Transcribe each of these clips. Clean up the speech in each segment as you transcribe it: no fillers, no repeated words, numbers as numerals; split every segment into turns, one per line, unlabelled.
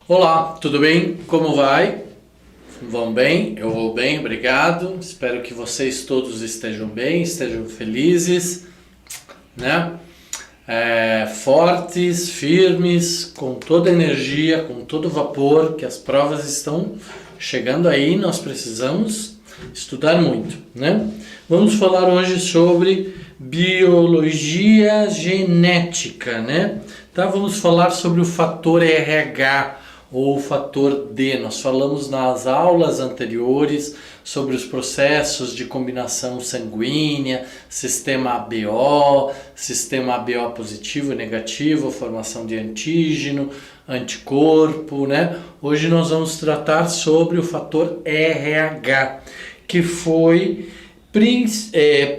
Olá, tudo bem? Como vai? Vão bem? Eu vou bem, obrigado. Espero que vocês todos estejam bem, estejam felizes, né? Fortes, firmes, com toda a energia, com todo o vapor, que as provas estão chegando aí, nós precisamos estudar muito, né? Vamos falar hoje sobre biologia genética, né? Tá, vamos falar sobre o fator RH ou o fator D. Nós falamos nas aulas anteriores sobre os processos de combinação sanguínea, sistema ABO, sistema ABO positivo e negativo, formação de antígeno, anticorpo, né? Hoje nós vamos tratar sobre o fator RH, que foi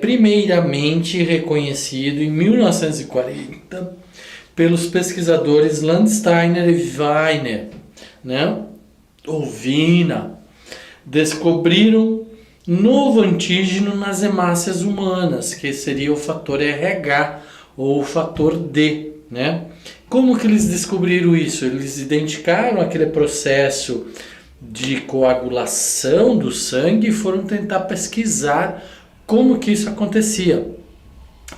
primeiramente reconhecido em 1940 pelos pesquisadores Landsteiner e Weiner, né? Ou Wiener, descobriram novo antígeno nas hemácias humanas, que seria o fator RH ou o fator D, né? Como que eles descobriram isso? Eles identificaram aquele processo de coagulação do sangue e foram tentar pesquisar como que isso acontecia.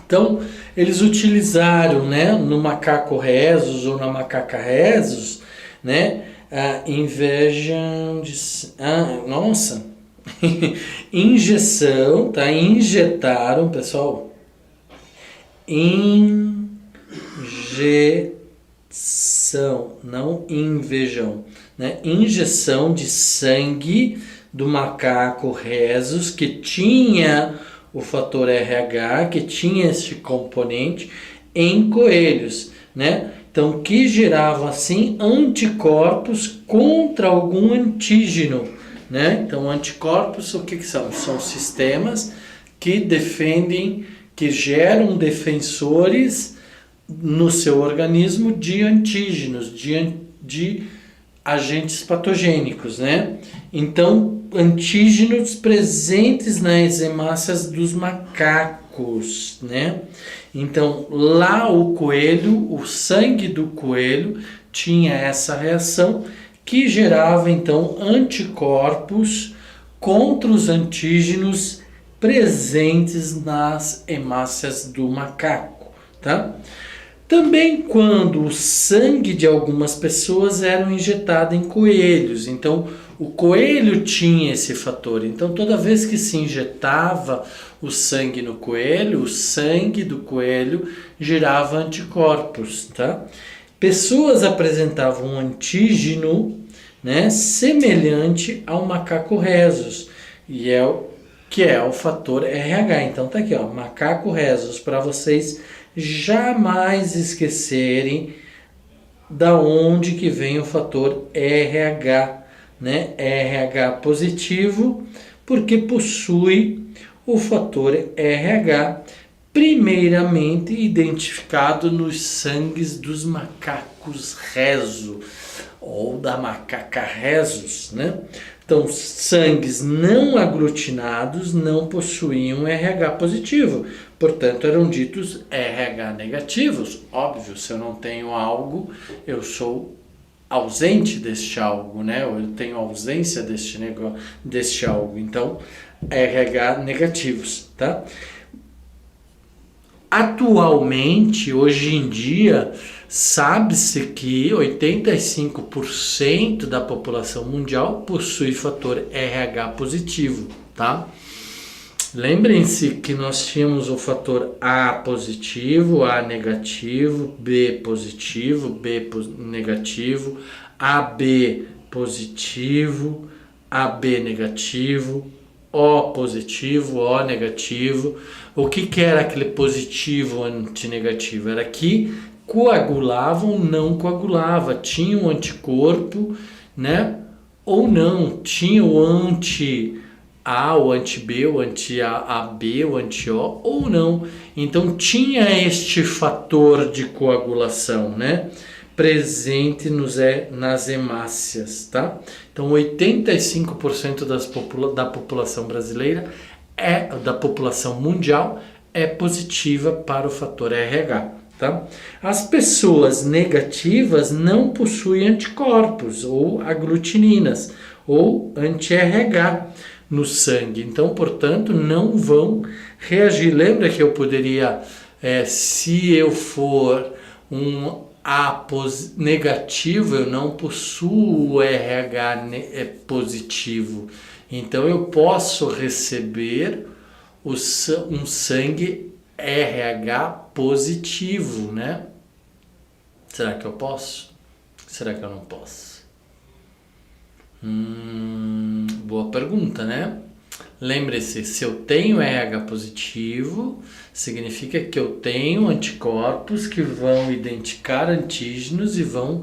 Então, eles utilizaram, né, no macaco rhesus ou na macaca rhesus, né, a inveja de... injeção, tá? Injetaram, pessoal. Injeção, não invejam, né? Injeção de sangue do macaco rhesus que tinha o fator RH, que tinha este componente em coelhos, né? Então, que gerava assim anticorpos contra algum antígeno, né? Então, anticorpos, o que são? São sistemas que defendem, que geram defensores no seu organismo de antígenos, de agentes patogênicos, né? Então, antígenos presentes nas hemácias dos macacos, né? Então, lá o coelho, o sangue do coelho tinha essa reação que gerava então anticorpos contra os antígenos presentes nas hemácias do macaco, tá? Também quando o sangue de algumas pessoas era injetado em coelhos, então o coelho tinha esse fator. Então toda vez que se injetava o sangue no coelho, o sangue do coelho gerava anticorpos, tá? Pessoas apresentavam um antígeno, né, semelhante ao macaco rhesus, que é o fator RH. Então tá aqui, ó, macaco rhesus, para vocês jamais esquecerem da onde que vem o fator RH, né? RH positivo, porque possui o fator RH primeiramente identificado nos sangues dos macacos rhesus ou da macaca rhesus, né? Então, sangues não aglutinados não possuíam RH positivo, portanto, eram ditos RH negativos. Óbvio, se eu não tenho algo, eu sou ausente deste algo, né? Eu tenho ausência deste algo, então, RH negativos, tá? Atualmente, hoje em dia, sabe-se que 85% da população mundial possui fator RH positivo, tá? Lembrem-se que nós tínhamos o fator A positivo, A negativo, B positivo, negativo, AB positivo, AB negativo, O positivo, O negativo. O que era aquele positivo antinegativo? Era que coagulava ou não coagulava, tinha um anticorpo, né? Ou não, tinha o anti-A, o anti-B, o anti-AB, o anti-O, ou não. Então tinha este fator de coagulação, né? Presente nas hemácias, tá? Então 85% da população brasileira da população mundial é positiva para o fator RH, tá? As pessoas negativas não possuem anticorpos ou aglutininas ou anti-RH no sangue, então, portanto, não vão reagir. Lembra que eu poderia, se eu for um A negativo, eu não possuo o RH positivo, então eu posso receber um sangue RH positivo, né? Será que eu posso? Será que eu não posso? Boa pergunta, né? Lembre-se, se eu tenho RH positivo, significa que eu tenho anticorpos que vão identificar antígenos e vão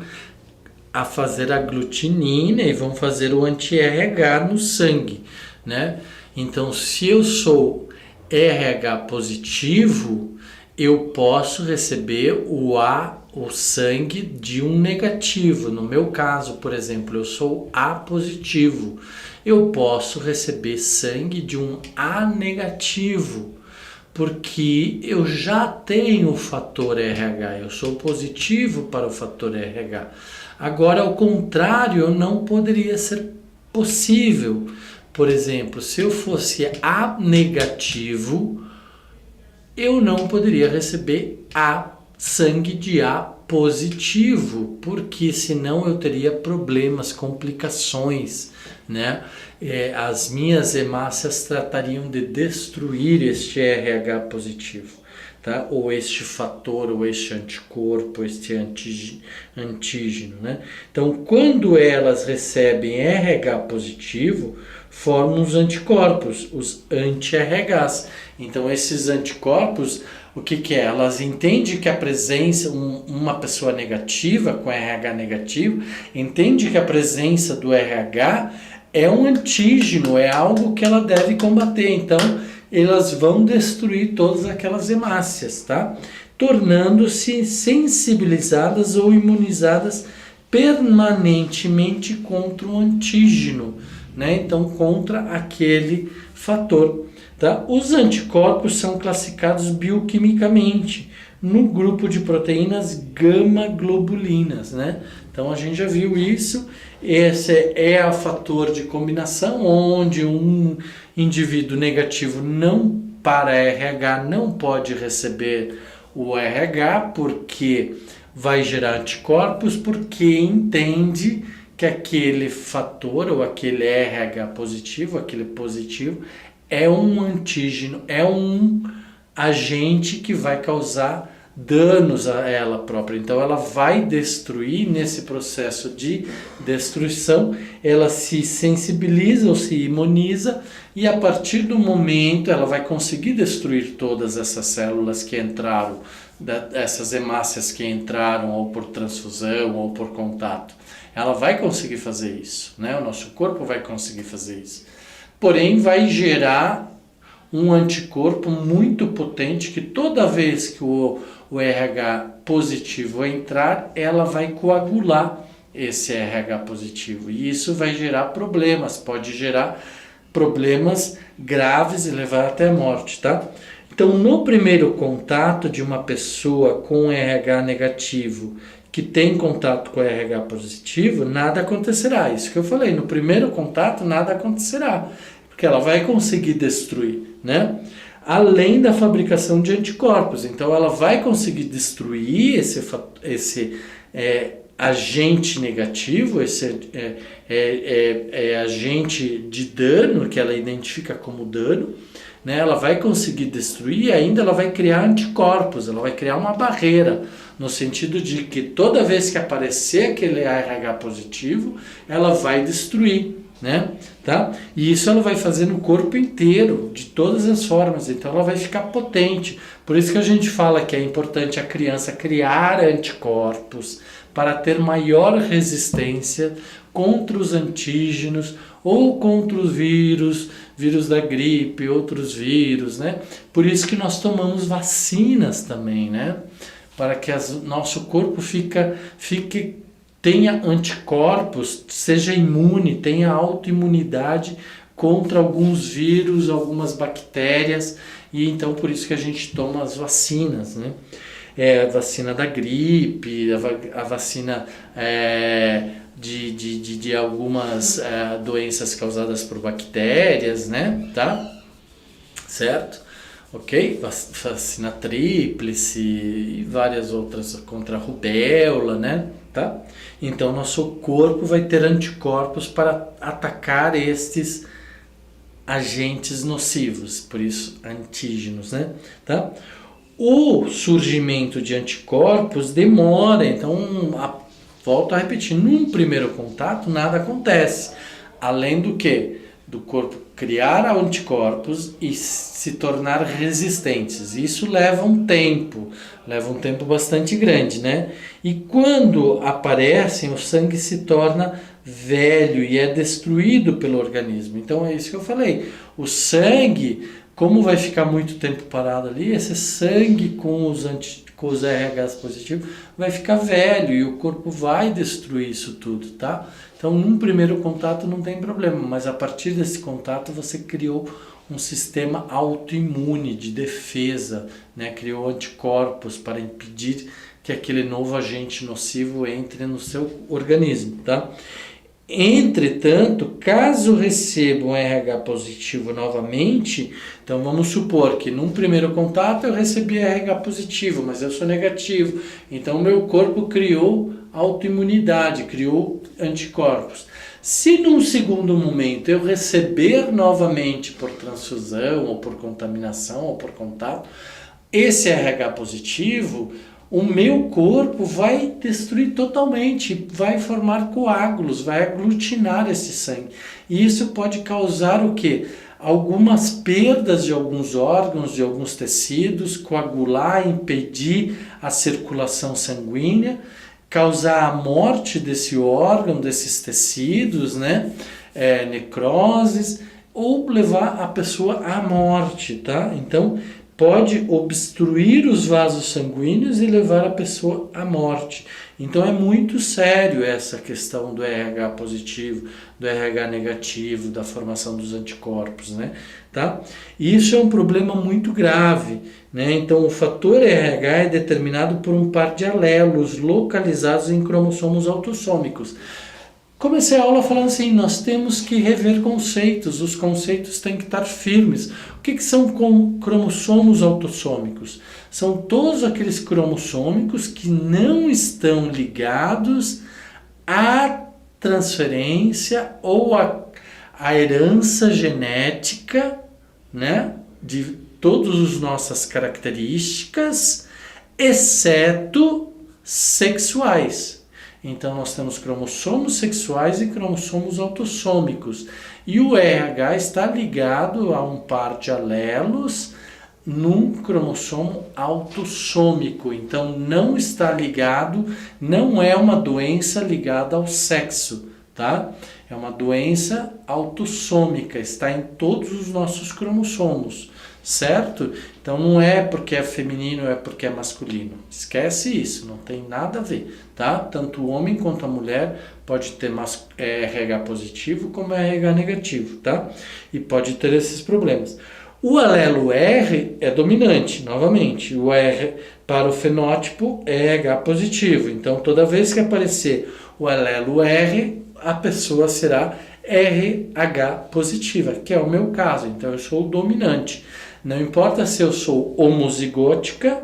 a fazer a aglutinina e vão fazer o anti-RH no sangue, né? Então, se eu sou RH positivo, eu posso receber o sangue de um negativo. No meu caso, por exemplo, eu sou A positivo. Eu posso receber sangue de um A negativo, porque eu já tenho o fator RH, eu sou positivo para o fator RH. Agora, ao contrário, não poderia ser possível. Por exemplo, se eu fosse A negativo, eu não poderia receber sangue de A positivo, porque senão eu teria problemas, complicações, né? As minhas hemácias tratariam de destruir este RH positivo, tá? Ou este fator, ou este anticorpo, este antígeno, né? Então, quando elas recebem RH positivo, formam os anticorpos, os anti-RHs. Então, esses anticorpos, o que é? Elas entendem que a presença, uma pessoa negativa, com RH negativo, entende que a presença do RH é um antígeno, é algo que ela deve combater. Então, elas vão destruir todas aquelas hemácias, tá? Tornando-se sensibilizadas ou imunizadas permanentemente contra o antígeno, né? Então, contra aquele fator. Tá? Os anticorpos são classificados bioquimicamente no grupo de proteínas gama-globulinas, né? Então a gente já viu isso. Esse é o fator de combinação onde um indivíduo negativo não para RH não pode receber o RH porque vai gerar anticorpos, porque entende que aquele fator ou aquele RH positivo, aquele positivo, é um antígeno, é um agente que vai causar danos a ela própria. Então ela vai destruir, nesse processo de destruição, ela se sensibiliza ou se imuniza e a partir do momento ela vai conseguir destruir todas essas células que entraram, essas hemácias que entraram ou por transfusão ou por contato. Ela vai conseguir fazer isso, né? O nosso corpo vai conseguir fazer isso. Porém, vai gerar um anticorpo muito potente que toda vez que o RH positivo entrar, ela vai coagular esse RH positivo. E isso vai gerar problemas, pode gerar problemas graves e levar até a morte, tá? Então, no primeiro contato de uma pessoa com RH negativo que tem contato com RH positivo, nada acontecerá. Isso que eu falei, no primeiro contato nada acontecerá, porque ela vai conseguir destruir, né? Além da fabricação de anticorpos. Então ela vai conseguir destruir esse agente negativo, esse agente de dano, que ela identifica como dano, né? Ela vai conseguir destruir e ainda ela vai criar anticorpos, ela vai criar uma barreira, no sentido de que toda vez que aparecer aquele RH positivo, ela vai destruir, né? Tá? E isso ela vai fazer no corpo inteiro, de todas as formas, então ela vai ficar potente. Por isso que a gente fala que é importante a criança criar anticorpos para ter maior resistência contra os antígenos ou contra os vírus da gripe, outros vírus, né? Por isso que nós tomamos vacinas também, né? Para que nosso corpo tenha anticorpos, seja imune, tenha autoimunidade contra alguns vírus, algumas bactérias, e então por isso que a gente toma as vacinas, né? a vacina da gripe, a vacina de algumas doenças causadas por bactérias, né? Tá? Certo? Ok? Vacina tríplice e várias outras contra a rubéola, né? Tá? Então, nosso corpo vai ter anticorpos para atacar estes agentes nocivos, por isso antígenos, né? Tá? O surgimento de anticorpos demora, então, volto a repetir, num primeiro contato nada acontece, além do que? Do corpo criar anticorpos e se tornar resistentes. Isso leva um tempo bastante grande, né? E quando aparecem, o sangue se torna velho e é destruído pelo organismo. Então é isso que eu falei. O sangue, como vai ficar muito tempo parado ali, esse sangue com os RHs positivos vai ficar velho e o corpo vai destruir isso tudo, tá? Então, num primeiro contato não tem problema, mas a partir desse contato você criou um sistema autoimune de defesa, né? Criou anticorpos para impedir que aquele novo agente nocivo entre no seu organismo, tá? Entretanto, caso receba um RH positivo novamente, então vamos supor que num primeiro contato eu recebi RH positivo, mas eu sou negativo, então meu corpo criou autoimunidade, criou anticorpos. Se num segundo momento eu receber novamente por transfusão, ou por contaminação, ou por contato, esse RH positivo, o meu corpo vai destruir totalmente, vai formar coágulos, vai aglutinar esse sangue. E isso pode causar o quê? Algumas perdas de alguns órgãos, de alguns tecidos, coagular, impedir a circulação sanguínea, causar a morte desse órgão, desses tecidos, né? Necroses, ou levar a pessoa à morte, tá? Então, pode obstruir os vasos sanguíneos e levar a pessoa à morte. Então é muito sério essa questão do RH positivo, do RH negativo, da formação dos anticorpos, né? Tá? Isso é um problema muito grave, né? Então o fator RH é determinado por um par de alelos localizados em cromossomos autossômicos. Comecei a aula falando assim, nós temos que rever conceitos, os conceitos têm que estar firmes. O que são cromossomos autossômicos? São todos aqueles cromossômicos que não estão ligados à transferência ou à herança genética, né, de todas as nossas características, exceto sexuais. Então, nós temos cromossomos sexuais e cromossomos autossômicos. E o RH está ligado a um par de alelos num cromossomo autossômico. Então, não está ligado, não é uma doença ligada ao sexo, tá? É uma doença autossômica, está em todos os nossos cromossomos, certo? Então não é porque é feminino, é porque é masculino. Esquece isso, não tem nada a ver, tá? Tanto o homem quanto a mulher pode ter RH positivo como RH negativo, tá? E pode ter esses problemas. O alelo R é dominante, novamente. O R para o fenótipo é RH positivo. Então toda vez que aparecer o alelo R, a pessoa será RH positiva, que é o meu caso. Então eu sou o dominante. Não importa se eu sou homozigótica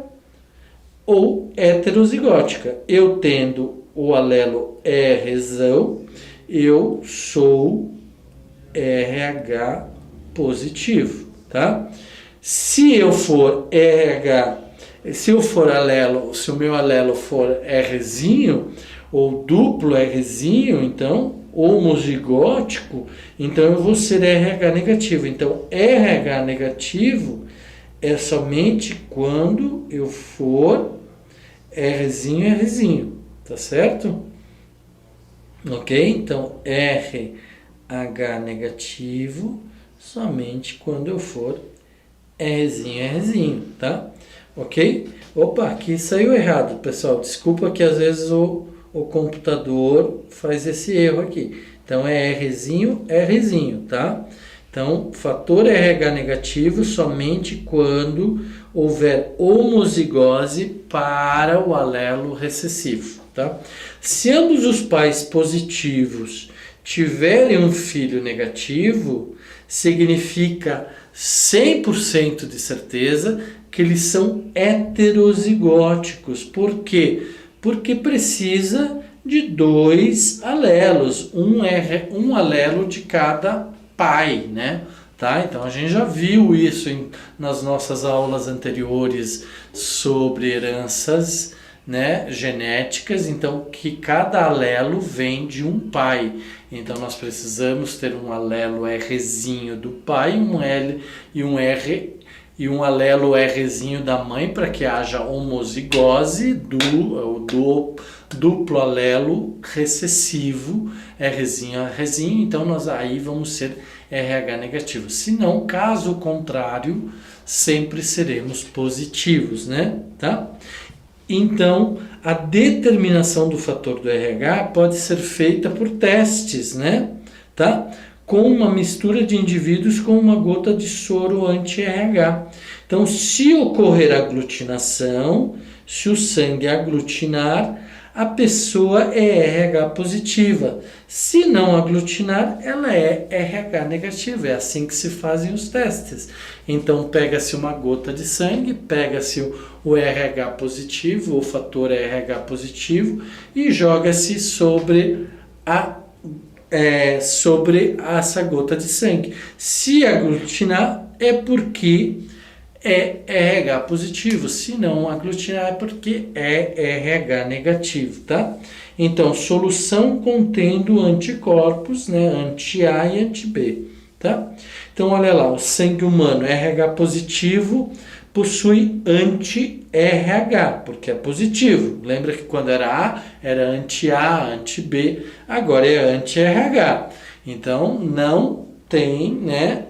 ou heterozigótica. Eu tendo o alelo Rzão, eu sou RH positivo, tá? Se eu for se o meu alelo for Rzinho, ou duplo Rzinho, então, homozigótico, então eu vou ser RH negativo. Então, RH negativo é somente quando eu for Rzinho, tá certo? Ok? Então, RH negativo somente quando eu for Rzinho, tá? Ok? Opa, aqui saiu errado, pessoal. Desculpa que às vezes o computador faz esse erro aqui. Então é Rzinho, tá? Então, fator RH negativo somente quando houver homozigose para o alelo recessivo, tá? Se ambos os pais positivos tiverem um filho negativo, significa 100% de certeza que eles são heterozigóticos. Por quê? Porque precisa de 2 alelos, um alelo de cada pai, né? Tá? Então a gente já viu isso nas nossas aulas anteriores sobre heranças, né, genéticas, então que cada alelo vem de um pai. Então nós precisamos ter um alelo Rzinho do pai, um L e um R e um alelo Rzinho da mãe para que haja homozigose do duplo alelo recessivo Rzinho a Rzinho. Então nós aí vamos ser RH negativo. Se não, caso contrário, sempre seremos positivos, né? Tá? Então, a determinação do fator do RH pode ser feita por testes, né? Tá? Com uma mistura de indivíduos com uma gota de soro anti-RH. Então, se ocorrer aglutinação, se o sangue aglutinar, a pessoa é RH positiva. Se não aglutinar, ela é RH negativa. É assim que se fazem os testes. Então, pega-se uma gota de sangue, pega-se o RH positivo, o fator RH positivo, e joga-se sobre essa gota de sangue. Se aglutinar, é porque é RH positivo, se não aglutinar é porque é RH negativo, tá? Então, solução contendo anticorpos, né, anti-A e anti-B, tá? Então, olha lá, o sangue humano RH positivo possui anti-RH, porque é positivo. Lembra que quando era A, era anti-A, anti-B, agora é anti-RH. Então, não tem, né,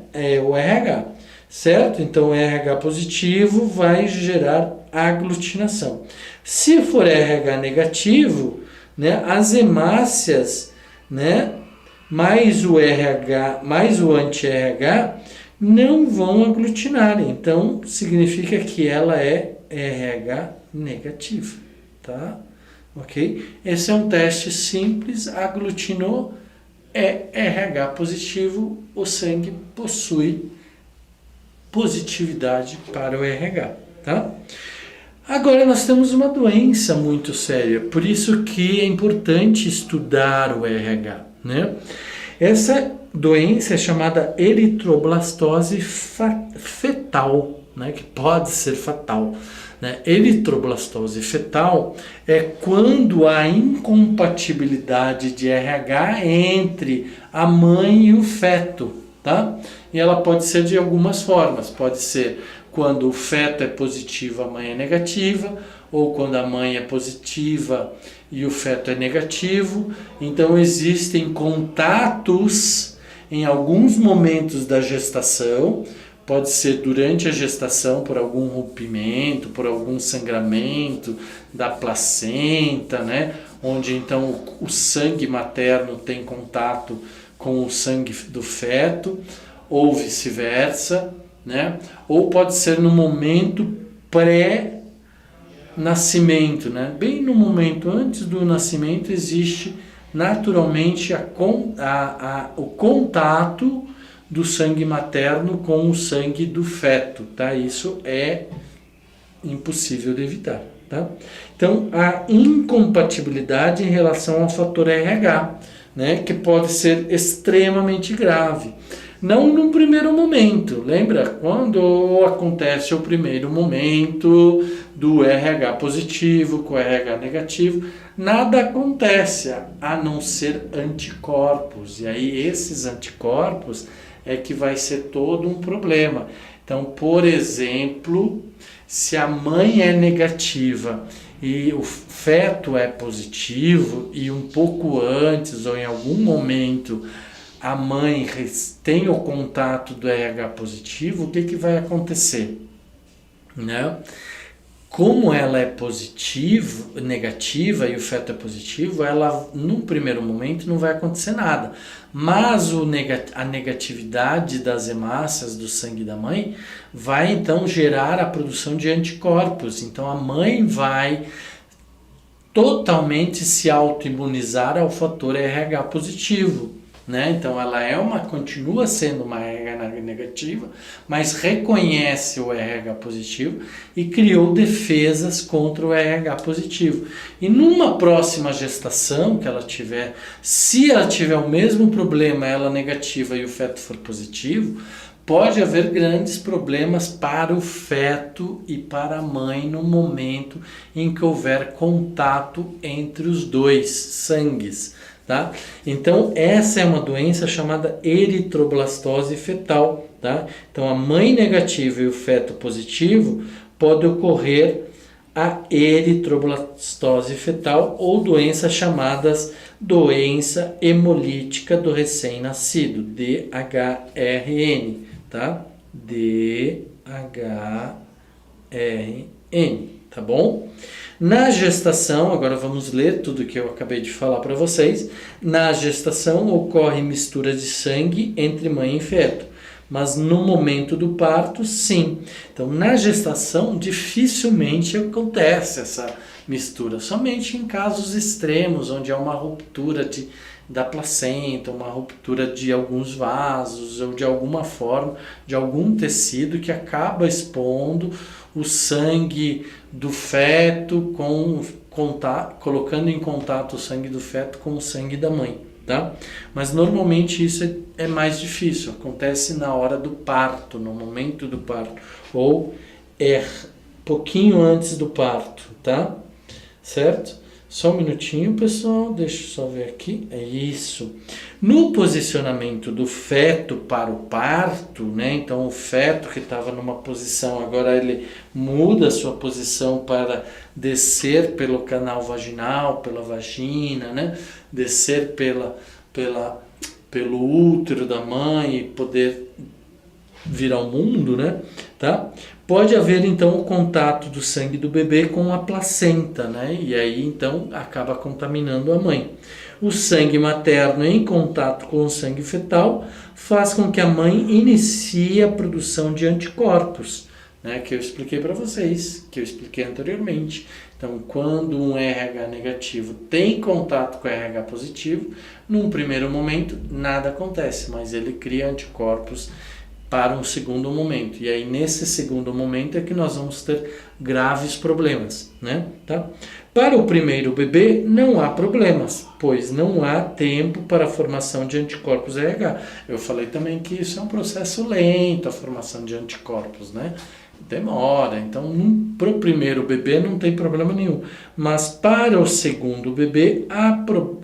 o RH. Certo? Então, RH positivo vai gerar aglutinação. Se for RH negativo, né, as hemácias, né, mais o RH, mais o anti-RH, não vão aglutinar. Então, significa que ela é RH negativa, tá? Ok? Esse é um teste simples, aglutinou, é RH positivo, o sangue possui positividade para o RH, tá? Agora nós temos uma doença muito séria, por isso que é importante estudar o RH, né? Essa doença é chamada eritroblastose fetal, né? Que pode ser fatal, né? Eritroblastose fetal é quando há incompatibilidade de RH entre a mãe e o feto, tá? E ela pode ser de algumas formas. Pode ser quando o feto é positivo, a mãe é negativa, ou quando a mãe é positiva e o feto é negativo. Então existem contatos em alguns momentos da gestação. Pode ser durante a gestação por algum rompimento, por algum sangramento da placenta, né? Onde então o sangue materno tem contato com o sangue do feto, ou vice-versa, né? Ou pode ser no momento pré-nascimento, né? Bem no momento antes do nascimento existe naturalmente o contato do sangue materno com o sangue do feto, tá? Isso é impossível de evitar, tá? Então, a incompatibilidade em relação ao fator RH, né? Que pode ser extremamente grave. Não no primeiro momento, lembra? Quando acontece o primeiro momento do RH positivo com RH negativo, nada acontece a não ser anticorpos. E aí esses anticorpos é que vai ser todo um problema. Então, por exemplo, se a mãe é negativa e o feto é positivo e um pouco antes ou em algum momento a mãe tem o contato do RH positivo, o que vai acontecer? Né? como ela é positiva, negativa e o feto é positivo, ela num primeiro momento não vai acontecer nada. Mas a negatividade das hemácias do sangue da mãe vai então gerar a produção de anticorpos. Então a mãe vai totalmente se autoimunizar ao fator RH positivo, né? Então ela continua sendo uma RH negativa, mas reconhece o RH positivo e criou defesas contra o RH positivo. E numa próxima gestação que ela tiver, se ela tiver o mesmo problema, ela negativa e o feto for positivo, pode haver grandes problemas para o feto e para a mãe no momento em que houver contato entre os dois sangues. Tá? Então, essa é uma doença chamada eritroblastose fetal. Tá? Então, a mãe negativa e o feto positivo pode ocorrer a eritroblastose fetal ou doenças chamadas doença hemolítica do recém-nascido, DHRN. Tá? DHRN, tá bom? Na gestação, agora vamos ler tudo que eu acabei de falar para vocês. Na gestação ocorre mistura de sangue entre mãe e feto, mas no momento do parto, sim. Então, na gestação, dificilmente acontece essa mistura, somente em casos extremos, onde há uma ruptura da placenta, uma ruptura de alguns vasos ou de alguma forma, de algum tecido que acaba expondo o sangue do feto colocando em contato o sangue do feto com o sangue da mãe, tá? Mas normalmente isso é mais difícil, acontece na hora do parto, no momento do parto, ou pouquinho antes do parto, tá? Certo? Só um minutinho, pessoal, deixa eu só ver aqui, é isso. No posicionamento do feto para o parto, né? Então o feto que estava numa posição, agora ele muda a sua posição para descer pelo canal vaginal, pela vagina, né? Descer pelo útero da mãe e poder vir ao mundo, né? Tá? Pode haver então o contato do sangue do bebê com a placenta, né? E aí então acaba contaminando a mãe. O sangue materno em contato com o sangue fetal faz com que a mãe inicie a produção de anticorpos, né? Que eu expliquei para vocês, que eu expliquei anteriormente. Então, quando um RH negativo tem contato com o RH positivo, num primeiro momento nada acontece, mas ele cria anticorpos para um segundo momento. E aí, nesse segundo momento é que nós vamos ter graves problemas, né? Tá? Para o primeiro bebê, não há problemas, pois não há tempo para a formação de anticorpos RH. Eu falei também que isso é um processo lento, a formação de anticorpos, né? Demora. Então, para o primeiro bebê não tem problema nenhum. Mas para o segundo bebê,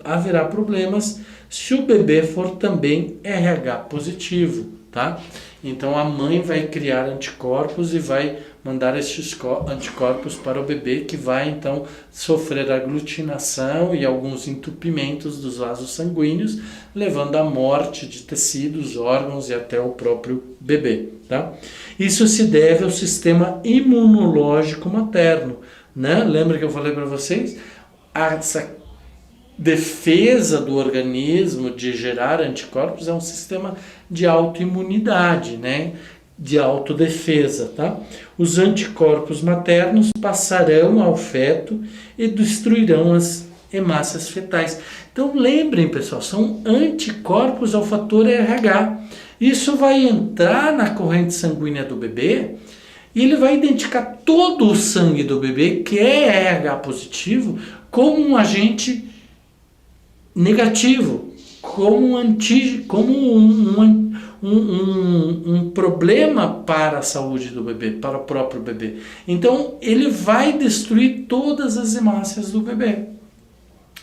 haverá problemas se o bebê for também RH positivo, tá? Então a mãe vai criar anticorpos e vai mandar esses anticorpos para o bebê, que vai então sofrer aglutinação e alguns entupimentos dos vasos sanguíneos, levando à morte de tecidos, órgãos e até o próprio bebê, tá? Isso se deve ao sistema imunológico materno, né? Lembra que eu falei para vocês? Essa defesa do organismo de gerar anticorpos é um sistema de autoimunidade, né? De autodefesa, tá? Os anticorpos maternos passarão ao feto e destruirão as hemácias fetais. Então lembrem, pessoal, são anticorpos ao fator RH. Isso vai entrar na corrente sanguínea do bebê e ele vai identificar todo o sangue do bebê, que é RH positivo, como um agente negativo, como um problema para a saúde do bebê, para o próprio bebê. Então, ele vai destruir todas as hemácias do bebê,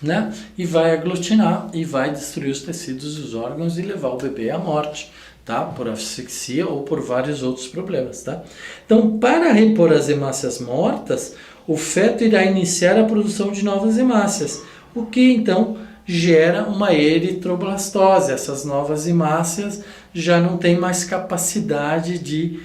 né? E vai aglutinar e vai destruir os tecidos e os órgãos e levar o bebê à morte, tá? Por asfixia ou por vários outros problemas, tá? Então, para repor as hemácias mortas, o feto irá iniciar a produção de novas hemácias, o que então gera uma eritroblastose. Essas novas hemácias já não têm mais capacidade de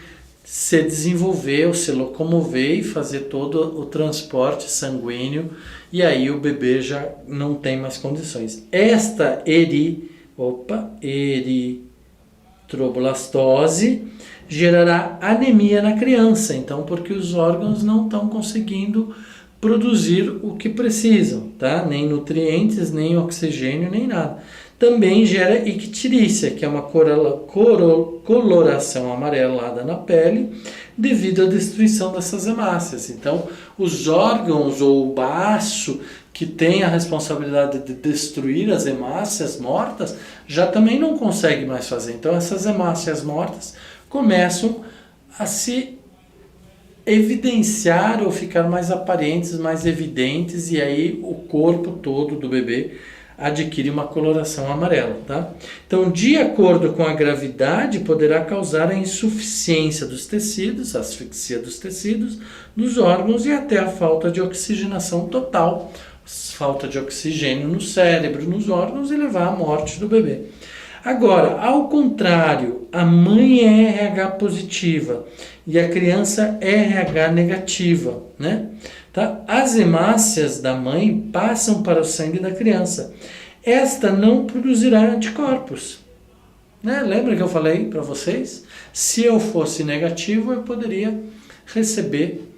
se desenvolver, ou se locomover e fazer todo o transporte sanguíneo, e aí o bebê já não tem mais condições. Esta eritroblastose gerará anemia na criança, então, porque os órgãos não estão conseguindo produzir o que precisam, tá? Nem nutrientes, nem oxigênio, nem nada. Também gera icterícia, que é uma coloração amarelada na pele devido à destruição dessas hemácias. Então, os órgãos ou o baço que tem a responsabilidade de destruir as hemácias mortas já também não consegue mais fazer. Então, essas hemácias mortas começam a se evidenciar ou ficar mais aparentes, mais evidentes, e aí o corpo todo do bebê adquire uma coloração amarela, tá? Então, de acordo com a gravidade, poderá causar a insuficiência dos tecidos, a asfixia dos tecidos, dos órgãos e até a falta de oxigenação total, falta de oxigênio no cérebro, nos órgãos e levar à morte do bebê. Agora, ao contrário, a mãe é RH positiva e a criança é RH negativa, né? Tá? As hemácias da mãe passam para o sangue da criança. Esta não produzirá anticorpos. Né? Lembra que eu falei para vocês? Se eu fosse negativo, eu poderia receber.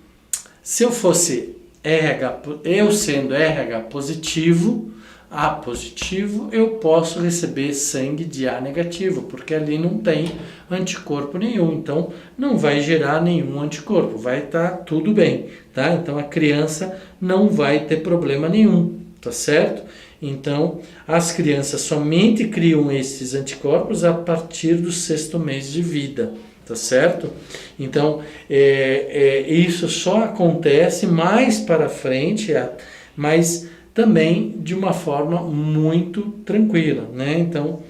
Se eu fosse RH, eu sendo RH positivo, A positivo, eu posso receber sangue de A negativo, porque ali não tem anticorpo nenhum, então não vai gerar nenhum anticorpo, vai estar tudo bem, tá? Então a criança não vai ter problema nenhum, tá certo? Então as crianças somente criam esses anticorpos a partir do 6º mês de vida, tá certo? Então isso só acontece mais para frente, mas também de uma forma muito tranquila, né? Então,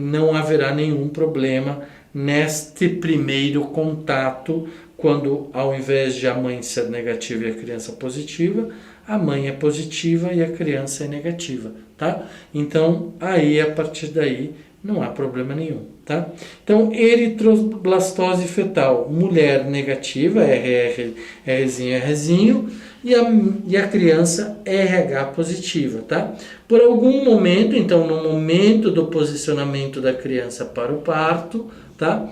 não haverá nenhum problema neste primeiro contato, quando ao invés de a mãe ser negativa e a criança positiva, a mãe é positiva e a criança é negativa, tá? Então, aí, a partir daí, não há problema nenhum, tá? Então, eritroblastose fetal, mulher negativa, Rzinho, e a criança RH positiva, tá? Por algum momento, então, no momento do posicionamento da criança para o parto, tá?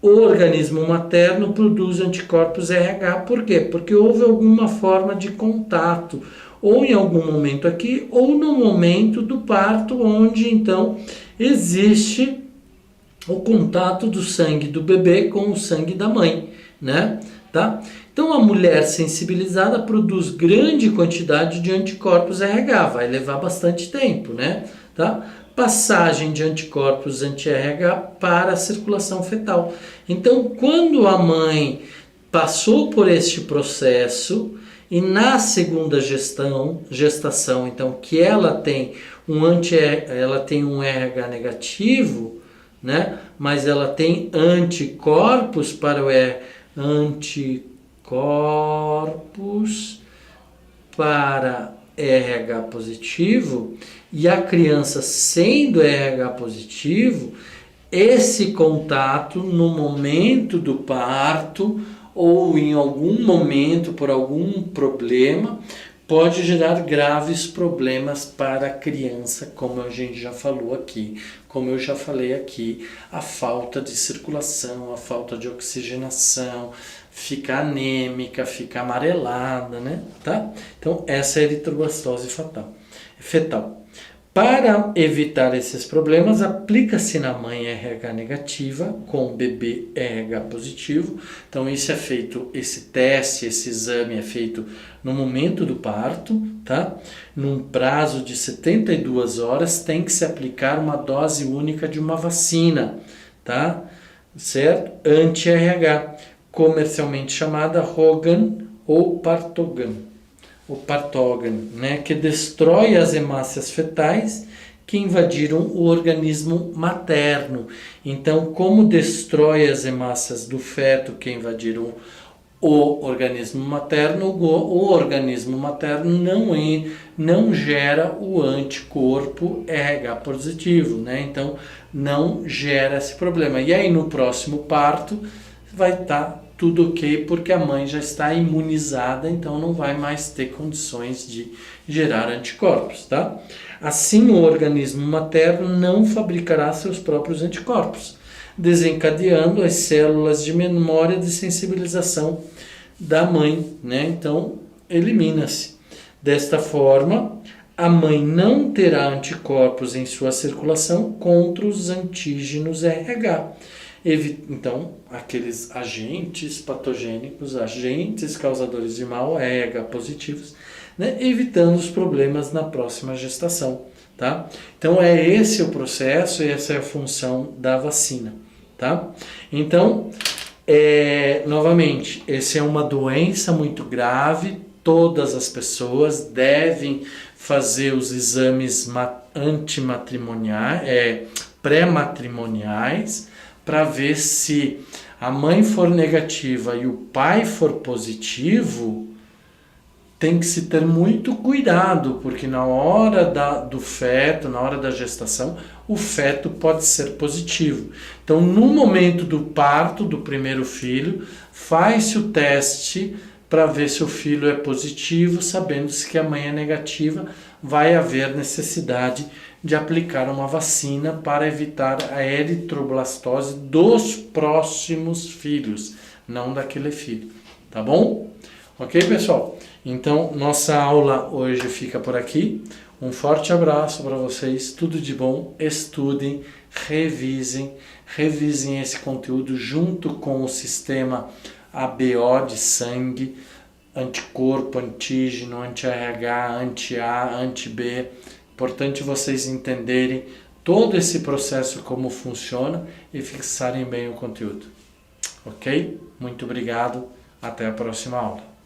O organismo materno produz anticorpos RH, por quê? Porque houve alguma forma de contato, ou em algum momento aqui, ou no momento do parto, onde, então, existe o contato do sangue do bebê com o sangue da mãe, né? Tá? Então, a mulher sensibilizada produz grande quantidade de anticorpos RH, vai levar bastante tempo, né? Tá? Passagem de anticorpos anti-RH para a circulação fetal. Então, quando a mãe passou por este processo e na segunda gestação, então, que ela tem um RH negativo, né? Mas ela tem anticorpos para o RH positivo, e a criança sendo RH positivo, esse contato no momento do parto ou em algum momento por algum problema pode gerar graves problemas para a criança, como a gente já falou aqui, como eu já falei aqui, a falta de circulação, a falta de oxigenação, fica anêmica, fica amarelada, né? Tá? Então, essa é a eritroblastose fetal. Para evitar esses problemas, aplica-se na mãe RH negativa com o bebê RH positivo. Então, isso é feito, esse teste, esse exame é feito no momento do parto, tá? Num prazo de 72 horas, tem que se aplicar uma dose única de uma vacina, tá? Certo? Anti-RH, comercialmente chamada Rogan ou Partogan. O Partogan, né, que destrói as hemácias fetais que invadiram o organismo materno. Então, como destrói as hemácias do feto que invadiram o organismo materno, o organismo materno não gera o anticorpo RH positivo, né? Então, não gera esse problema. E aí, no próximo parto, vai estar tudo ok, porque a mãe já está imunizada, então não vai mais ter condições de gerar anticorpos, tá? Assim, o organismo materno não fabricará seus próprios anticorpos, desencadeando as células de memória de sensibilização da mãe, né? Então, elimina-se. Desta forma, a mãe não terá anticorpos em sua circulação contra os antígenos RH. Então, aqueles agentes patogênicos, agentes causadores de mal, RH positivos, né? Evitando os problemas na próxima gestação, tá? Então, é esse o processo e essa é a função da vacina, tá? Então, novamente, essa é uma doença muito grave, todas as pessoas devem fazer os exames pré-matrimoniais, para ver se a mãe for negativa e o pai for positivo. Tem que se ter muito cuidado, porque na hora do feto, na hora da gestação, o feto pode ser positivo. Então, no momento do parto do primeiro filho, faz-se o teste para ver se o filho é positivo, sabendo-se que a mãe é negativa, vai haver necessidade de aplicar uma vacina para evitar a eritroblastose dos próximos filhos, não daquele filho, tá bom? Ok, pessoal? Então, nossa aula hoje fica por aqui. Um forte abraço para vocês, tudo de bom, estudem, revisem esse conteúdo junto com o sistema ABO de sangue, anticorpo, antígeno, anti-RH, anti-A, anti-B. Importante vocês entenderem todo esse processo, como funciona e fixarem bem o conteúdo. Ok? Muito obrigado. Até a próxima aula.